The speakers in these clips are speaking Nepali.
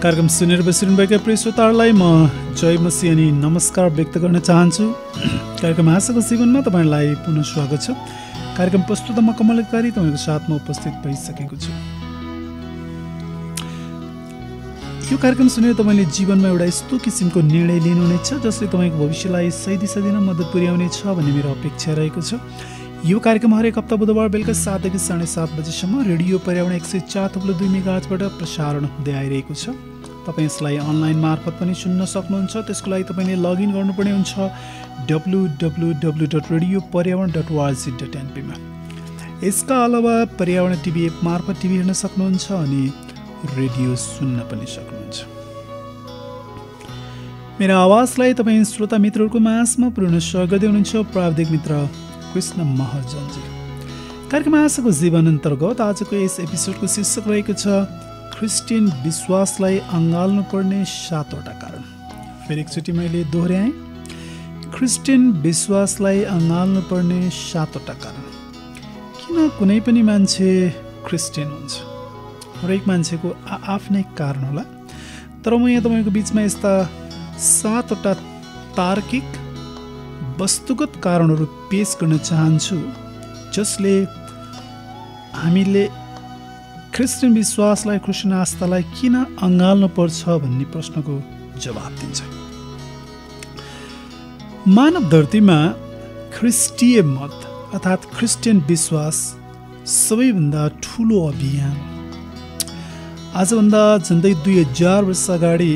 कार्यक्रम सुनेर बसिरहनुभएका प्रिय श्रोताहरूलाई म जय मसीह अनि नमस्कार व्यक्त गर्न चाहन्छु। कार्यक्रम आशाको जीवनमा तपाईँलाई पुनः स्वागत छ। कार्यक्रम प्रस्तुत म कमल अधिकारी तपाईँको साथमा उपस्थित भइसकेको छु। यो कार्यक्रम सुनेर तपाईँले जीवनमा एउटा यस्तो किसिमको निर्णय लिनुहुनेछ जसले तपाईँको भविष्यलाई सही दिशा दिन मद्दत पुर्याउनेछ भन्ने मेरो अपेक्षा रहेको छ। यो कार्यक्रम हरेक हप्ता बुधबार बेलुका 7 देखि 7:30 बजेसम्म रेडियो पर्यावरण 104.2 मेगाहर्जबाट प्रसारण हुँदै आइरहेको छ। तपाईँ यसलाई अनलाइन मार्फत पनि सुन्न सक्नुहुन्छ। त्यसको लागि तपाईँले लगइन गर्नुपर्ने हुन्छ www.radioparyawaran.org.np मा। यसका अलावा पर्यावरण टिभी एप मार्फत टिभी हेर्न सक्नुहुन्छ अनि रेडियो सुन्न पनि सक्नुहुन्छ। मेरो आवाजलाई तपाईँ श्रोता मित्रहरूको माझमा पुर्याउन सहयोग गर्दै हुनुहुन्छ प्राविधिक मित्र कृष्ण महर्जनजी। कार्यक्रम आशाको जीवन अन्तर्गत आजको यस एपिसोडको शीर्षक रहेको छ क्रिस्चियन विश्वासलाई अँगाल्नुपर्ने 7वटा कारण। फेरि एकचोटि मैले दोहोऱ्याएँ, क्रिस्चियन विश्वासलाई अँगाल्नुपर्ने 7वटा कारण। किन कुनै पनि मान्छे क्रिस्चियन हुन्छ? हरेक मान्छेको आफ्नै कारण होला, तर म यहाँ तपाईँको बिचमा यस्ता 7वटा तार्किक वस्तुगत कारणहरू पेश गर्न चाहन्छु जसले हामीले क्रिस्चियन विश्वासलाई, क्रिस्चियन आस्थालाई किन अँगाल्नुपर्छ भन्ने प्रश्नको जवाब दिन्छ। मानव धरतीमा ख्रिस्टीय मत अर्थात् क्रिस्चियन विश्वास सबैभन्दा ठुलो अभियान। आजभन्दा झन्डै 2000 वर्ष अगाडि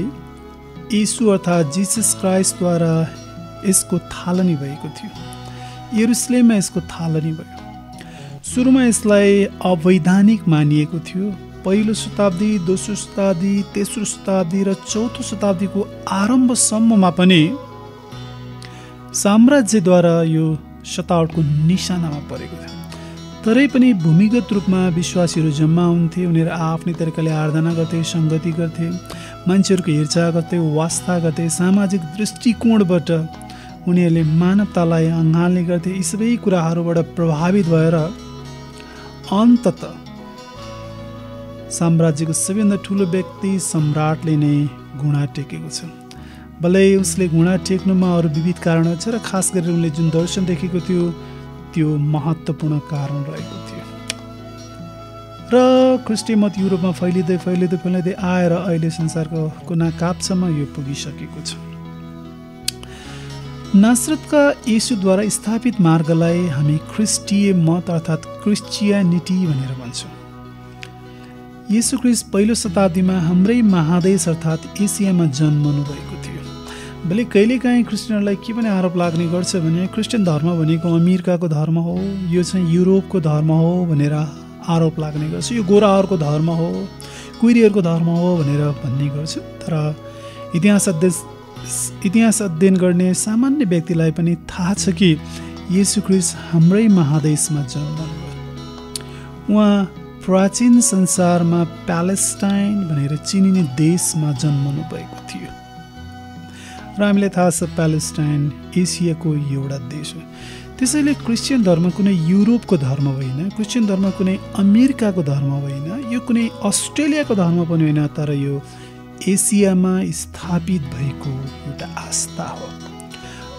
येशू अर्थात् जिसस क्राइस्टद्वारा यसको थालनी भएको थियो। यरुसलेममा यसको थालनी भयो। सुरुमा यसलाई अवैधानिक मानिएको थियो। पहिलो शताब्दी, दोस्रो शताब्दी, तेस्रो शताब्दी र चौथो शताब्दीको आरम्भसम्ममा पनि साम्राज्यद्वारा यो सतावटको निशानामा परेको थियो। तरै पनि भूमिगत रूपमा विश्वासीहरू जम्मा हुन्थे। उनीहरू आफ्नै तरिकाले आराधना गर्थे, सङ्गति गर्थे, मान्छेहरूको हेरचाह गर्थे, वास्ता गर्थे। सामाजिक दृष्टिकोणबाट उनीहरूले मानवतालाई अँगाल्ने गर्थे। यी सबै कुराहरूबाट प्रभावित भएर अन्ततः साम्राज्यको सबैभन्दा ठुलो व्यक्ति सम्राटले नै घुँडा टेकेको छ। भलै उसले घुँडा टेक्नुमा अरू विविध कारणहरू छ र खास गरेर उनले जुन दर्शन देखेको थियो त्यो महत्त्वपूर्ण कारण रहेको थियो। र क्रिस्चियन मत युरोपमा फैलिँदै आएर अहिले संसारको कुना काप्चामा यो पुगिसकेको छ। नासरतका येशूद्वारा स्थापित मार्गलाई हामी ख्रिस्टीय मत अर्थात् क्रिस्चियनिटी भनेर भन्छौँ। येशू ख्रिस्ट पहिलो शताब्दीमा हाम्रै महादेश अर्थात् एसियामा जन्मनु भएको थियो। भले कहिलेकाहीँ क्रिस्चियनहरूलाई के पनि आरोप लाग्ने गर्छ भने क्रिस्चियन धर्म भनेको अमेरिकाको धर्म हो, यो चाहिँ युरोपको धर्म हो भनेर आरोप लाग्ने गर्छ। यो गोराहरूको धर्म हो, कुइरीहरूको धर्म हो भनेर भन्ने गर्छ। तर इतिहास अध्ययन गर्ने सामान्य व्यक्तिलाई पनि थाहा छ कि येशू ख्रिस्ट हाम्रै महादेशमा जन्मनुभयो। उहाँ प्राचीन संसारमा प्यालेस्टाइन भनेर चिनिने देशमा जन्मनु भएको थियो। र हामीलाई थाहा छ प्यालेस्टाइन एसियाको एउटा देश हो। त्यसैले क्रिस्चियन धर्म कुनै युरोपको धर्म होइन, क्रिस्चियन धर्म कुनै अमेरिकाको धर्म होइन, यो कुनै अस्ट्रेलियाको धर्म पनि होइन, तर यो एसियामा स्थापित भएको एउटा आस्था हो।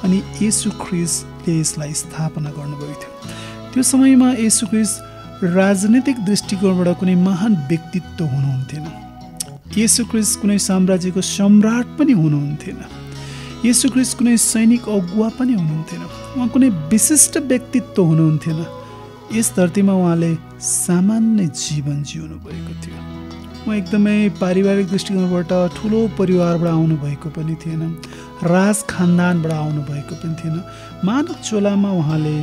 अनि येशू ख्रिस्टले यसलाई स्थापना गर्नुभएको थियो। त्यो समयमा येशू ख्रिस्ट राजनीतिक दृष्टिकोणबाट कुनै महान व्यक्तित्व हुनुहुन्थेन। येशू ख्रिस्ट कुनै साम्राज्यको सम्राट पनि हुनुहुन्थेन। येशू ख्रिस्ट कुनै सैनिक अगुवा पनि हुनुहुन्थेन। उहाँ कुनै विशिष्ट व्यक्तित्व हुनुहुन्थेन। यस धरतीमा उहाँले सामान्य जीवन जिउनु भएको थियो। उहाँ एकदमै पारिवारिक दृष्टिकोणबाट ठुलो परिवारबाट आउनुभएको पनि थिएन, राज खानदानबाट आउनुभएको पनि थिएन। मानव चोलामा उहाँले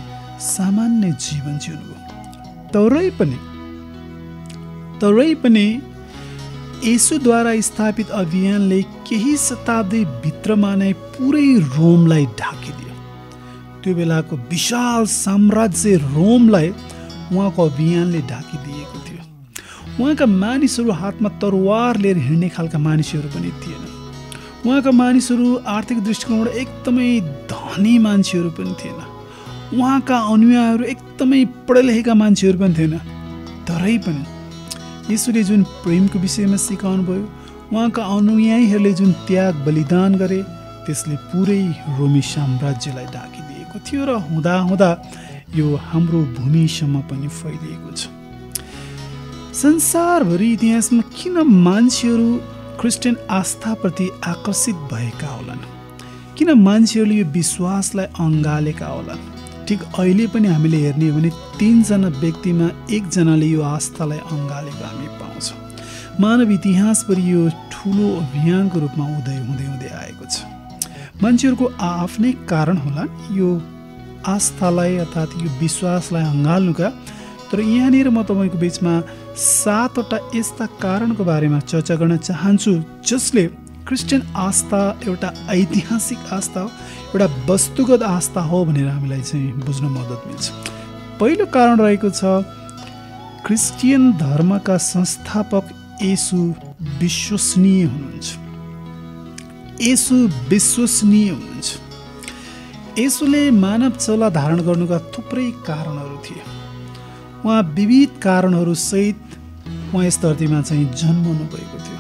सामान्य जीवन जिउनुभयो। तरै पनि येशूद्वारा स्थापित अभियानले केही शताब्दी भित्रमा नै पुरै रोमलाई ढाकिदियो। त्यो बेलाको विशाल साम्राज्य रोमलाई उहाँको अभियानले ढाकिदिएको थियो। उहाँका मानिसहरू हातमा तरवार लिएर हिँड्ने खालका मानिसहरू पनि थिएन। उहाँका मानिसहरू आर्थिक दृष्टिकोणबाट एकदमै धनी मान्छेहरू पनि थिएन। उहाँका अनुयायीहरू एकदमै पढेलेखेका मान्छेहरू पनि थिएन। तरै पनि येशूले जुन प्रेमको विषयमा सिकाउनु भयो, उहाँका अनुयायीहरूले जुन त्याग बलिदान गरे त्यसले पुरै रोमी साम्राज्यलाई ढाकिदिएको थियो र हुँदाहुँदा यो हाम्रो भूमिसम्म पनि फैलिएको छ। संसारभरि इतिहासमा किन मान्छेहरू क्रिस्चियन आस्थाप्रति आकर्षित भएका होलान्? किन मान्छेहरूले यो विश्वासलाई अँगालेका होलान्? ठिक अहिले पनि हामीले हेर्ने हो भने 3 जना व्यक्तिमा 1 जनाले यो आस्थालाई अँगालेको हामी पाउँछौँ। मानव इतिहासभरि यो ठुलो अभियानको रूपमा उदय हुँदै आएको छ। मान्छेहरूको आफ्नै कारण होला यो आस्थालाई अर्थात् यो विश्वासलाई अँगाल्नुका। तर यहाँनिर म तपाईँको बिचमा 7वटा यस्ता कारणको बारेमा चर्चा गर्न चाहन्छु जसले क्रिस्चियन आस्था एउटा ऐतिहासिक आस्था हो, एउटा वस्तुगत आस्था हो भनेर हामीलाई चाहिँ बुझ्न मद्दत मिल्छ। पहिलो कारण रहेको छ क्रिस्चियन धर्मका संस्थापक येशू विश्वसनीय हुनुहुन्छ। येशू विश्वसनीय हुनुहुन्छ। येशूले मानव चोला धारण गर्नुका थुप्रै कारणहरू थिए। उहाँ विविध कारणहरू सहित उहाँ यस धरतीमा चाहिँ जन्मनु भएको थियो।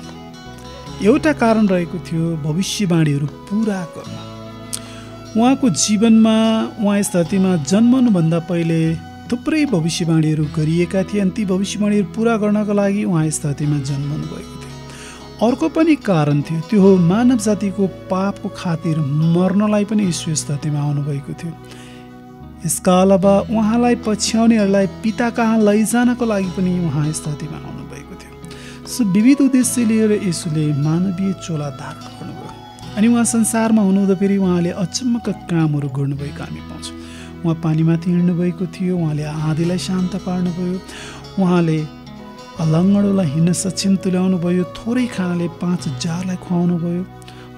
एउटा कारण रहेको थियो भविष्यवाणीहरू पुरा गर्न। उहाँको जीवनमा उहाँ यस धरतीमा जन्मनुभन्दा पहिले थुप्रै भविष्यवाणीहरू गरिएका थिए अनि ती भविष्यवाणीहरू पुरा गर्नको लागि उहाँ यस धरतीमा जन्मनु भएको थियो। अर्को पनि कारण थियो, त्यो हो मानव जातिको पापको खातिर मर्नलाई पनि यीशु यस धरतीमा आउनुभएको थियो। यसका अलावा उहाँलाई पछ्याउनेहरूलाई पिता कहाँ लैजानको लागि पनि उहाँ यस धरतीमा आउनुभएको थियो। सो विविध उद्देश्य लिएर येशूले मानवीय चोला धारण गर्नुभयो अनि उहाँ संसारमा हुनुहुँदा फेरि उहाँले अचम्मका कामहरू गर्नुभएको हामी पाउँछौँ। उहाँ पानीमाथि हिँड्नुभएको थियो, उहाँले आँधीलाई शान्त पार्नुभयो, उहाँले लङ्गडोलाई हिँड्न सक्षम तुल्याउनु भयो, थोरै खानाले 5000लाई खुवाउनु भयो।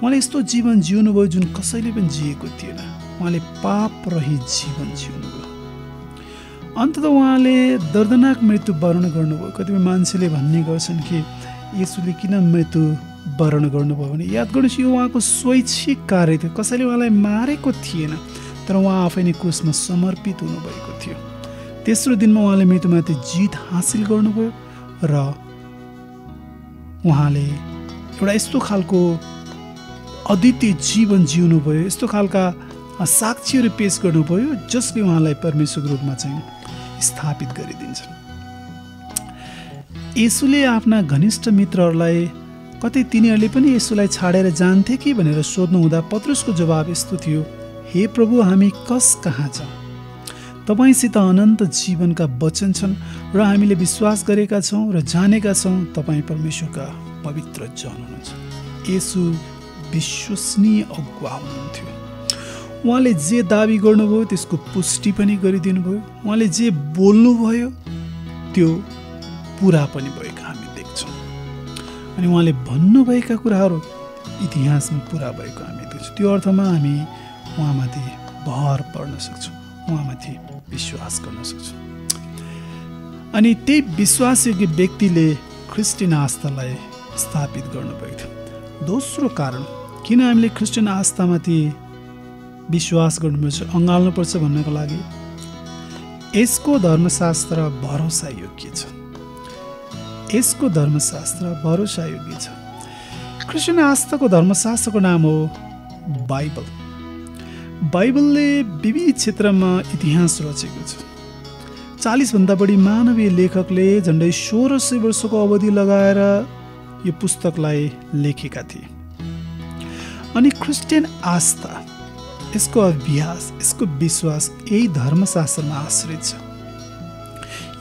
उहाँले यस्तो जीवन जिउनु भयो जुन कसैले पनि जिएको थिएन। उहाँले पाप रहित जीवन जिउनु भयो। अन्ततः उहाँले दर्दनाक मृत्यु वर्ण गर्नुभयो। कतिपय मान्छेले भन्ने गर्छन् कि येशूले किन मृत्यु वर्ण गर्नुभयो भने याद गर्नुहोस् यो उहाँको स्वैच्छिक कार्य थियो। कसैले उहाँलाई मारेको थिएन, तर उहाँ आफै नै क्रुसमा समर्पित हुनुभएको थियो। तेस्रो दिनमा उहाँले मृत्युमाथि जित हासिल गर्नुभयो र उहाँले एउटा यस्तो खालको अद्वितीय जीवन जिउनु भयो, यस्तो खालका साक्षीहरू पेश गर्नुभयो जसले उहाँलाई परमेश्वरको रूपमा चाहिँ स्थापित गरिदिन्छन्। येशूले आफ्ना घनिष्ठ मित्रहरूलाई कतै तिनीहरूले पनि येशूलाई छाडेर जान्थे कि भनेर सोध्नु हुँदा पत्रुसको जवाब यस्तो थियो, हे प्रभु हामी कस कहाँ छौँ? तपाईँसित अनन्त जीवनका वचन छन् र हामीले विश्वास गरेका छौँ र जानेका छौँ तपाईँ परमेश्वरका पवित्र जन हुनुहुन्छ। येशू विश्वसनीय अगुवा हुनुहुन्थ्यो। उहाँले जे दाबी गर्नुभयो त्यसको पुष्टि पनि गरिदिनु भयो। उहाँले जे बोल्नुभयो त्यो पुरा पनि भएको हामी देख्छौँ अनि उहाँले भन्नुभएका कुराहरू इतिहासमा पुरा भएको हामी देख्छौँ। त्यो अर्थमा हामी उहाँमाथि भर पर्न सक्छौँ, उहाँमाथि विश्वास गर्न सक्छौँ। अनि त्यही विश्वासयोग्य व्यक्तिले क्रिस्चियन आस्थालाई स्थापित गर्नुभएको थियो। दोस्रो कारण किन हामीले क्रिस्चियन आस्थामाथि विश्वास गर्नुपर्छ, अँगाल्नुपर्छ भन्नको लागि यसको धर्मशास्त्र भरोसायोग्य छ। यसको धर्मशास्त्र भरोसायोग्य छ। क्रिस्चियन आस्थाको धर्मशास्त्रको नाम हो बाइबल। बाइबलले विविध क्षेत्रमा इतिहास रचेको छ। 40 भन्दा बढी मानवीय लेखकले झन्डै 1600 वर्षको अवधि लगाएर यो पुस्तकलाई लेखेका थिए। अनि क्रिस्चियन आस्था, यसको अभ्यास, यसको विश्वास यही धर्मशास्त्रमा आश्रित छ।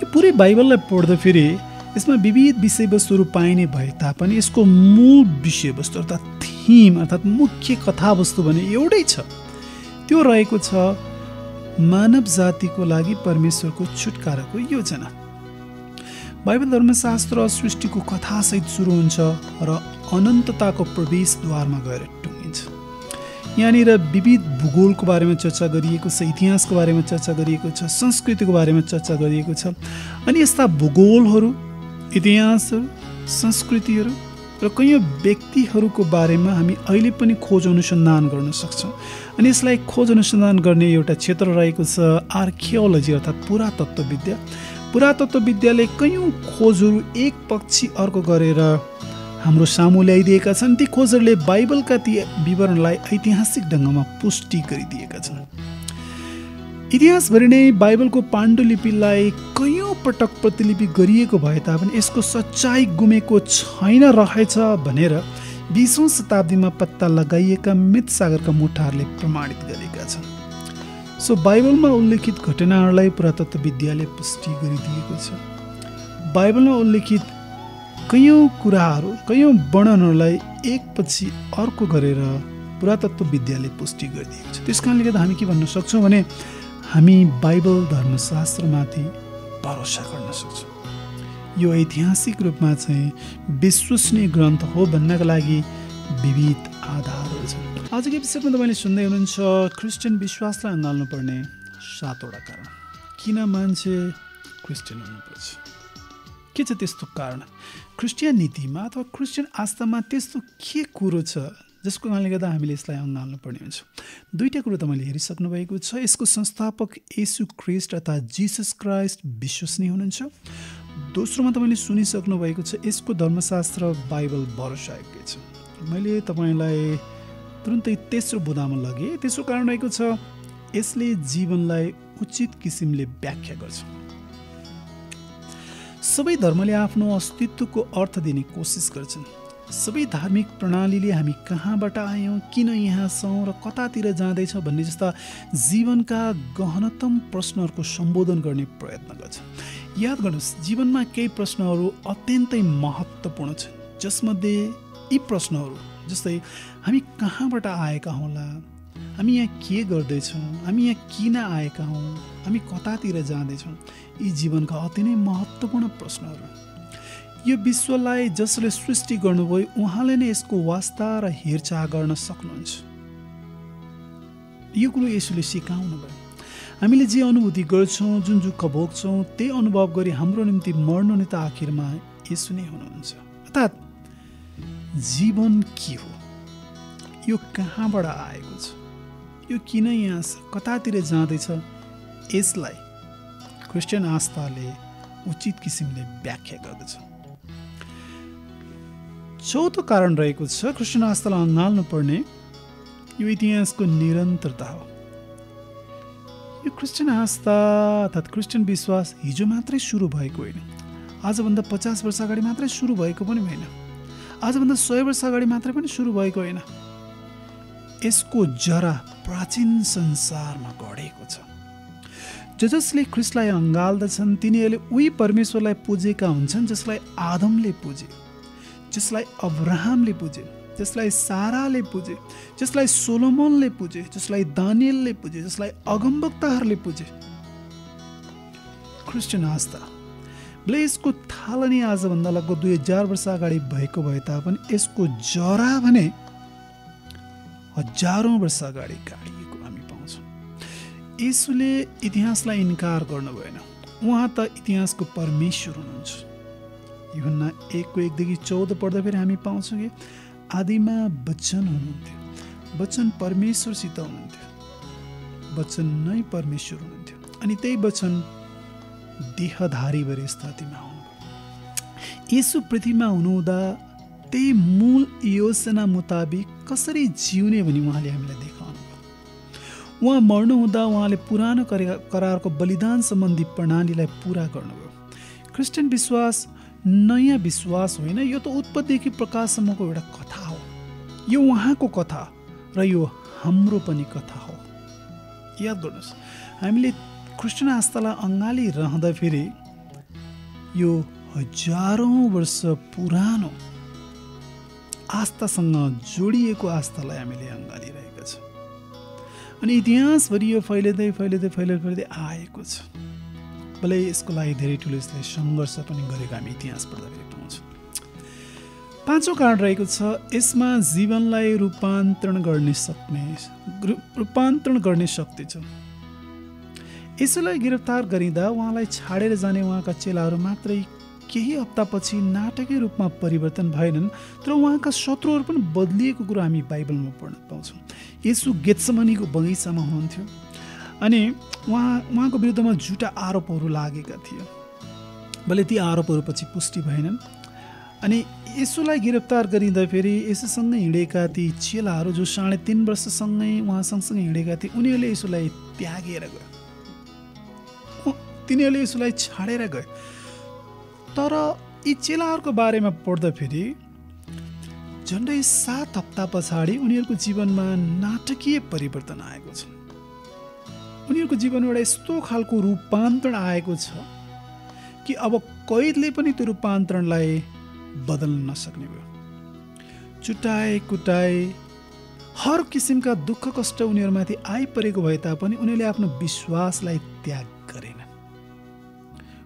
यो पुरै बाइबललाई पढ्दा फेरि यसमा विविध विषयवस्तुहरू पाइने भए तापनि यसको मूल विषयवस्तु अर्थात् थीम अर्थात् मुख्य कथावस्तु भने एउटै छ। त्यो रहेको छ मानव जातिको लागि परमेश्वरको छुटकाराको योजना। बाइबल धर्मशास्त्र सृष्टिको कथासहित सुरु हुन्छ र अनन्तताको प्रवेशद्वारमा गएर टुङ्गिन्छ। यहाँनिर विविध भूगोलको बारेमा चर्चा गरिएको छ, इतिहासको बारेमा चर्चा गरिएको छ, संस्कृतिको बारेमा चर्चा गरिएको छ। अनि यस्ता भूगोलहरू, इतिहासहरू, संस्कृतिहरू र कैयौँ व्यक्तिहरूको बारेमा हामी अहिले पनि खोज अनुसन्धान गर्न सक्छौँ। अनि यसलाई खोज अनुसन्धान गर्ने एउटा क्षेत्र रहेको छ आर्कियोलोजी अर्थात् पुरातत्त्वविद्या। पुरातत्त्वविद्याले कैयौँ खोजहरू एक पछि अर्को गरेर हाम्रो सामु ल्याइदिएका छन्। ती खोजहरूले बाइबलका ती विवरणलाई ऐतिहासिक ढङ्गमा पुष्टि गरिदिएका छन्। इतिहासभरि नै बाइबलको पाण्डुलिपिलाई कयौँ पटक प्रतिलिपि गरिएको भए तापनि यसको सच्चाइ गुमेको छैन रहेछ भनेर 20औं शताब्दीमा पत्ता लगाइएका मृतसागरका मुठाहरूले प्रमाणित गरेका छन्। सो बाइबलमा उल्लेखित घटनाहरूलाई पुरातत्त्वविद्याले पुष्टि गरिदिएको छ। बाइबलमा उल्लेखित कयौँ कुराहरू, कयौँ वर्णनहरूलाई एकपछि अर्को गरेर पुरातत्त्वविद्याले पुष्टि गरिदिएको छ। त्यस कारणले गर्दा हामी के भन्न सक्छौँ भने हामी बाइबल धर्मशास्त्रमाथि भरोसा गर्न सक्छौँ। यो ऐतिहासिक रूपमा चाहिँ विश्वसनीय ग्रन्थ हो भन्नका लागि विविध आधारहरू छन्। आजको एपिसोडमा तपाईँले सुन्दै हुनुहुन्छ क्रिस्चियन विश्वासलाई अँगाल्नु पर्ने 7वटा कारण। किन मान्छे क्रिस्चियन हुनुपर्छ? के छ त्यस्तो कारण? क्रिस्चियन नीतिमा अथवा क्रिस्चियन आस्थामा त्यस्तो के कुरो छ जसको कारणले गर्दा हामीले यसलाई अँगाल्नु पर्ने हुन्छ? दुईवटा कुरो तपाईँले हेरिसक्नु भएको छ। यसको संस्थापक येशू ख्रिस्ट अर्थात् जिसस क्राइस्ट विश्वसनीय हुनुहुन्छ। दोस्रोमा तपाईँले सुनिसक्नु भएको छ यसको धर्मशास्त्र बाइबल भरोसायोग्य छ। मैले तपाईँलाई तुरुन्तै तेस्रो बुँदामा लगेँ। त्यसको कारण रहेको छ यसले जीवनलाई उचित किसिमले व्याख्या गर्छ। सबै धर्मले आफ्नो अस्तित्वको अर्थ दिने कोसिस गर्छन्। सबै धार्मिक प्रणालीले हामी कहाँबाट आयौँ, किन यहाँ छौँ र कतातिर जाँदैछौँ भन्ने जस्ता जीवनका गहनतम प्रश्नहरूको सम्बोधन गर्ने प्रयत्न गर्छ। याद गर्नुहोस्, जीवनमा केही प्रश्नहरू अत्यन्तै महत्त्वपूर्ण छन्, जसमध्ये यी प्रश्नहरू जस्तै हामी कहाँबाट आएका होला, हामी यहाँ के गर्दैछौँ, हामी यहाँ किन आएका हौँ, हामी कतातिर जाँदैछौँ, यी जीवनका अति नै महत्त्वपूर्ण प्रश्नहरू। यो विश्वलाई जसले सृष्टि गर्नुभयो उहाँले नै यसको वास्ता र हेरचाह गर्न सक्नुहुन्छ। यो कुरो येशूले सिकाउनु भयो। हामीले जे अनुभूति गर्छौँ, जुन दुःख भोग्छौँ, त्यही अनुभव गरी हाम्रो निम्ति मर्नु नै त आखिरमा येशू नै हुनुहुन्छ। अर्थात् जीवन के हो, यो कहाँबाट आएको छ, यो किन यहाँ छ, कतातिर जाँदैछ, यसलाई क्रिस्चियन आस्थाले उचित किसिमले व्याख्या गर्दछ। चौथो कारण रहेको छ क्रिस्चियन आस्थालाई अँगाल्नु पर्ने यो इतिहासको निरन्तरता हो। यो क्रिस्चियन आस्था अर्थात् क्रिस्चियन विश्वास हिजो मात्रै सुरु भएको होइन, आजभन्दा 50 वर्ष अगाडि मात्रै सुरु भएको पनि होइन, आजभन्दा 100 वर्ष अगाडि मात्रै पनि सुरु भएको होइन। यसको जरा प्राचीन संसारमा गढेको छ। जसले ख्रिस्टलाई अँगाल्दछन् तिनीहरूले उही परमेश्वरलाई पुजेका हुन्छन् जसलाई आदमले पुजे, जसलाई अब्राहमले पुजे, जसलाई साराले पुजे, जसलाई सोलोमनले पुजे, जसलाई दानियलले पुजे, जसलाई अगमवक्ताहरूले पुजे। क्रिस्चियन आस्था भले यसको थालनी आजभन्दा लगभग 2000 वर्ष अगाडि भएको भए तापनि यसको जरा भने हजारौँ वर्ष अगाडि गाडिएको हामी पाउँछौँ। येशूले इतिहासलाई इन्कार गर्नु भएन। उहाँ त इतिहासको परमेश्वर हुनुहुन्छ। यूहन्ना 1:1-14 पढ्दा फेरि हामी पाउँछौँ कि आदिमा वचन हुनुहुन्थ्यो, वचन परमेश्वरसित हुनुहुन्थ्यो, वचन नै परमेश्वर हुनुहुन्थ्यो, अनि त्यही वचन देहधारी भएर यस धरतीमा आउनुभयो। येशू पृथ्वीमा हुनुहुँदा त्यही मूल योजना मुताबिक कसरी जिउने भनी उहाँले हामीलाई देखाउनु भयो। उहाँ मर्नुहुँदा उहाँले पुरानो करारको बलिदान सम्बन्धी प्रणालीलाई पुरा गर्नुभयो। क्रिस्चियन विश्वास नयाँ विश्वास होइन, यो त उत्पत्तिदेखि प्रकाशसम्मको एउटा कथा हो। यो उहाँको कथा र यो हाम्रो पनि कथा हो। याद गर्नुहोस्, हामीले क्रिस्चियन आस्थालाई अँगालिरहँदा फेरि यो हजारौँ वर्ष पुरानो आस्थासँग जोडिएको आस्थालाई हामीले अँगालिरहेका छौँ। अनि इतिहासभरि यो फैलिँदै फैलिँदै फैलिँदै फैलिँदै आएको छ। भले यसको लागि धेरै ठुलो यसले सङ्घर्ष पनि गरेको हामी इतिहास पढ्दाखेरि पाउँछौँ। पाँचौँ कारण रहेको छ यसमा जीवनलाई रूपान्तरण गर्ने शक्ति छ। यसैलाई गिरफ्तार गरिँदा उहाँलाई छाडेर जाने उहाँका चेलाहरू मात्रै केही हप्तापछि नाटकीय रूपमा परिवर्तन भएनन्, तर उहाँका शत्रुहरू पनि बदलिएको कुरो हामी बाइबलमा पढ्न पाउँछौँ। येशू गेत्सेमनीको बगैँचामा हुनुहुन्थ्यो अनि उहाँको विरुद्धमा झुटा आरोपहरू लागेका थिए। भले ती आरोपहरू पछि पुष्टि भएनन् अनि यसुलाई गिरफ्तार गरिँदा फेरि यसुसँगै हिँडेका ती चेलाहरू जो 3.5 वर्षसँगै उहाँ सँगसँगै हिँडेका थिए उनीहरूले यसुलाई त्यागेर गए, तिनीहरूले यसुलाई छाडेर गए। तर यी चेलाहरूको बारेमा पढ्दाखेरि झन्डै 7 हप्ता पछाडि उनीहरूको जीवनमा नाटकीय परिवर्तन आएको छ। उनीहरूको जीवनमा एउटा यस्तो खालको रूपान्तरण आएको छ कि अब कैदले पनि त्यो रूपान्तरणलाई बदल्न नसक्ने भयो। चुटाए कुटाए हर किसिमका दुःख कष्ट उनीहरूमाथि आइपरेको भए तापनि उनीहरूले आफ्नो विश्वासलाई त्याग गरेनन्,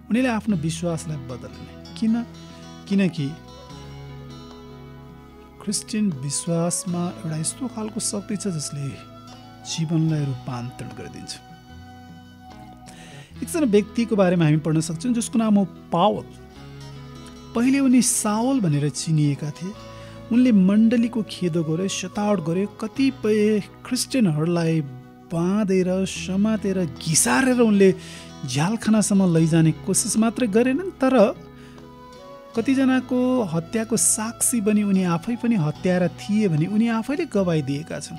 उनीहरूले आफ्नो विश्वासलाई बदल्ने। किनकि क्रिस्चियन विश्वासमा एउटा यस्तो खालको शक्ति छ जसले जीवनलाई रूपान्तरण गरिदिन्छ। एकजना व्यक्तिको बारेमा हामी पढ्न सक्छौँ जसको नाम हो पावल। पहिले उनी साउल भनेर चिनिएका थिए। उनले मण्डलीको खेदो गरे, सतावट गरे, कतिपय क्रिस्चियनहरूलाई बाँधेर समातेर घिसारेर उनले झ्यालखानासम्म लैजाने कोसिस मात्रै गरेनन्, तर कतिजनाको हत्याको साक्षी बनी उनी आफै पनि हत्यारा थिए भने उनी आफैले गवाही दिएका छन्।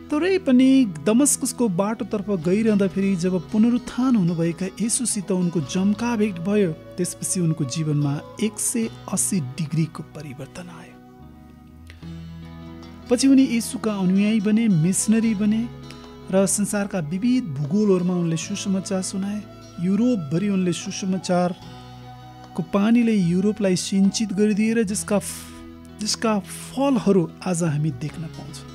तरै पनि दमस्कसको बाटोतर्फ गइरहँदाखेरि जब पुनरुत्थान हुनुभएका येशूसित उनको जम्का भेट भयो, त्यसपछि उनको जीवनमा 180 डिग्रीको परिवर्तन आयो। पछि उनी येशूका अनुयायी बने, मिसनरी बने र संसारका विविध भूगोलहरूमा उनले सुसमाचार सुनाए। युरोपभरि उनले सुसमाचारको पानीले युरोपलाई सिंचित गरिदिएर जसका फलहरू आज हामी देख्न पाउँछौँ।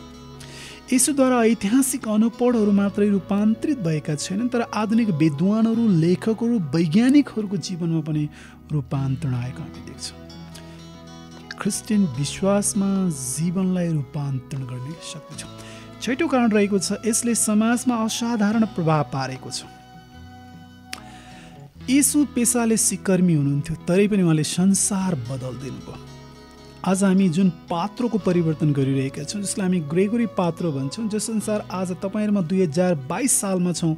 यसोद्वारा ऐतिहासिक अनुभवहरू मात्रै रूपान्तरित भएका छैनन्, तर आधुनिक विद्वानहरू, लेखकहरू, वैज्ञानिकहरूको जीवनमा पनि रूपान्तरण आएको हामी देख्छौँ। क्रिस्चियन विश्वासमा जीवनलाई रूपान्तरण गर्ने शक्ति छ। 6औं कारण रहेको छ, यसले समाजमा असाधारण प्रभाव पारेको छ। येशू पेसाले सिकर्मी हुनुहुन्थ्यो, तरै पनि उहाँले संसार बदलिदिनु भयो। आज हामी जुन पात्रोको परिवर्तन गरिरहेका छौँ, जसलाई हामी ग्रेगोरी पात्रो भन्छौँ, जस अनुसार आज तपाईँहरूमा 2022 सालमा छौँ,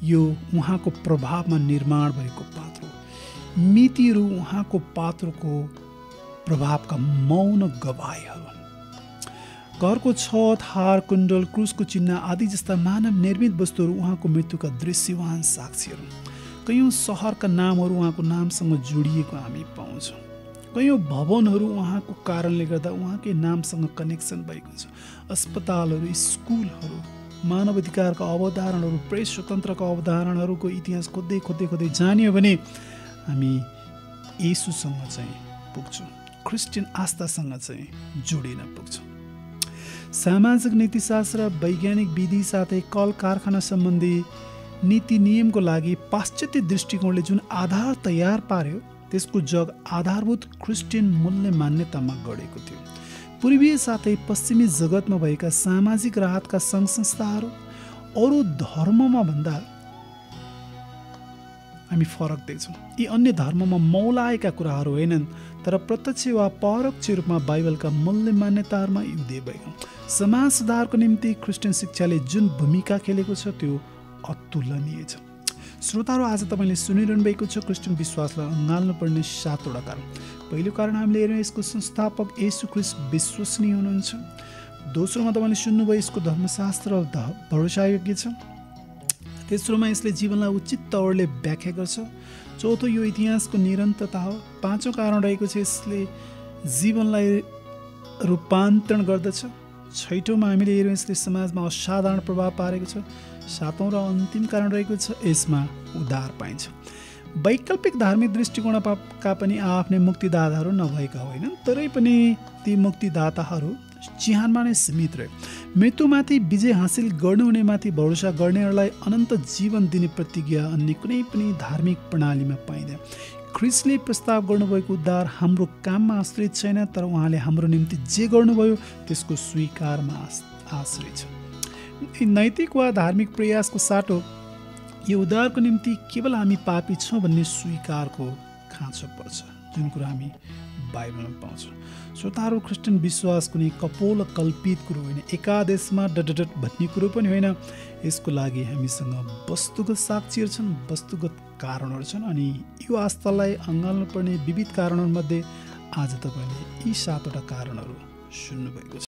यो उहाँको प्रभावमा निर्माण भएको पात्रो। मितिहरू उहाँको पात्रोको प्रभावका मौन गवाहीहरू। घरको छत, हार, कुण्डल, क्रुसको चिन्ह आदि जस्ता मानव निर्मित वस्तुहरू उहाँको मृत्युका दृश्यवान साक्षीहरू। कयौँ सहरका नामहरू उहाँको नामसँग जोडिएको हामी पाउँछौँ। कयौँ भवनहरू उहाँको कारणले गर्दा उहाँकै नामसँग कनेक्सन भएको छ। अस्पतालहरू, स्कुलहरू, मानव अधिकारका अवधारणाहरू, प्रेस स्वतन्त्रका अवधारणाहरूको इतिहास खोज्दै जानियो भने हामी येशूसँग चाहिँ पुग्छौँ, क्रिस्चियन आस्थासँग चाहिँ जोडिन पुग्छौँ। सामाजिक नीतिशास्त्र, वैज्ञानिक विधि साथै कल कारखाना सम्बन्धी नीति नियमको लागि पाश्चात्य दृष्टिकोणले जुन आधार तयार पार्यो, त्यसको जग आधारभूत क्रिस्चियन मूल्य मान्यतामा गढेको थियो। पूर्वीय साथै पश्चिमी जगतमा भएका सामाजिक राहतका सङ्घ संस्थाहरू अरू धर्ममा भन्दा हामी फरक देख्छौँ। यी अन्य धर्ममा मौलाएका कुराहरू होइनन्, तर प्रत्यक्ष वा परोक्ष रूपमा बाइबलका मूल्य मान्यताहरूमा युदे भएको। समाज सुधारको निम्ति क्रिस्चियन शिक्षाले जुन भूमिका खेलेको छ त्यो अतुलनीय छ। श्रोताहरू, आज तपाईँले सुनिरहनु भएको छ क्रिस्चियन विश्वासलाई अँगाल्नुपर्ने 7वटा कारण। पहिलो कारण हामीले हेर्यौँ, यसको संस्थापक येशू ख्रीष्ट विश्वसनीय हुनुहुन्छ। दोस्रोमा तपाईँले सुन्नुभयो, यसको धर्मशास्त्र भरोसायोग्य छ। तेस्रोमा यसले जीवनलाई उचित तवरले व्याख्या गर्छ। चौथो, यो इतिहासको निरन्तरता हो। 5औं कारण रहेको छ, यसले जीवनलाई रूपान्तरण गर्दछ। 6औँमा हामीले हेर्यौँ, यसले समाजमा असाधारण प्रभाव पारेको छ। 7औं र अन्तिम कारण रहेको छ, यसमा उद्धार पाइन्छ। वैकल्पिक धार्मिक दृष्टिकोणका पनि आफ्नै मुक्तिदाताहरू नभएका होइनन्, तरै पनि ती मुक्तिदाताहरू चिहानमा नै सीमित रहे। मृत्युमाथि विजय हासिल गर्नुहुनेमाथि भरोसा गर्नेहरूलाई अनन्त जीवन दिने प्रतिज्ञा अन्य कुनै पनि धार्मिक प्रणालीमा पाइँदैन। ख्रीष्टले प्रस्ताव गर्नुभएको उद्धार हाम्रो काममा आश्रित छैन, तर उहाँले हाम्रो निम्ति जे गर्नुभयो त्यसको स्वीकारमा आश्रित छ। नैतिक वा धार्मिक प्रयासको साटो यो उद्धारको निम्ति केवल हामी पापी छौँ भन्ने स्वीकारको खाँचो पर्छ, जुन कुरा हामी बाइबलमा पाउँछौँ। श्रोताहरू, क्रिस्चियन विश्वास कुनै कपोल कल्पित कुरो होइन, एकादेशमा डडडट भन्ने कुरो पनि होइन। यसको लागि हामीसँग वस्तुगत साक्षीहरू छन्, वस्तुगत कारणहरू छन्। अनि यो आस्थालाई अँगाल्नुपर्ने विविध कारणहरूमध्ये आज तपाईँले यी 7वटा कारणहरू सुन्नुभएको छ।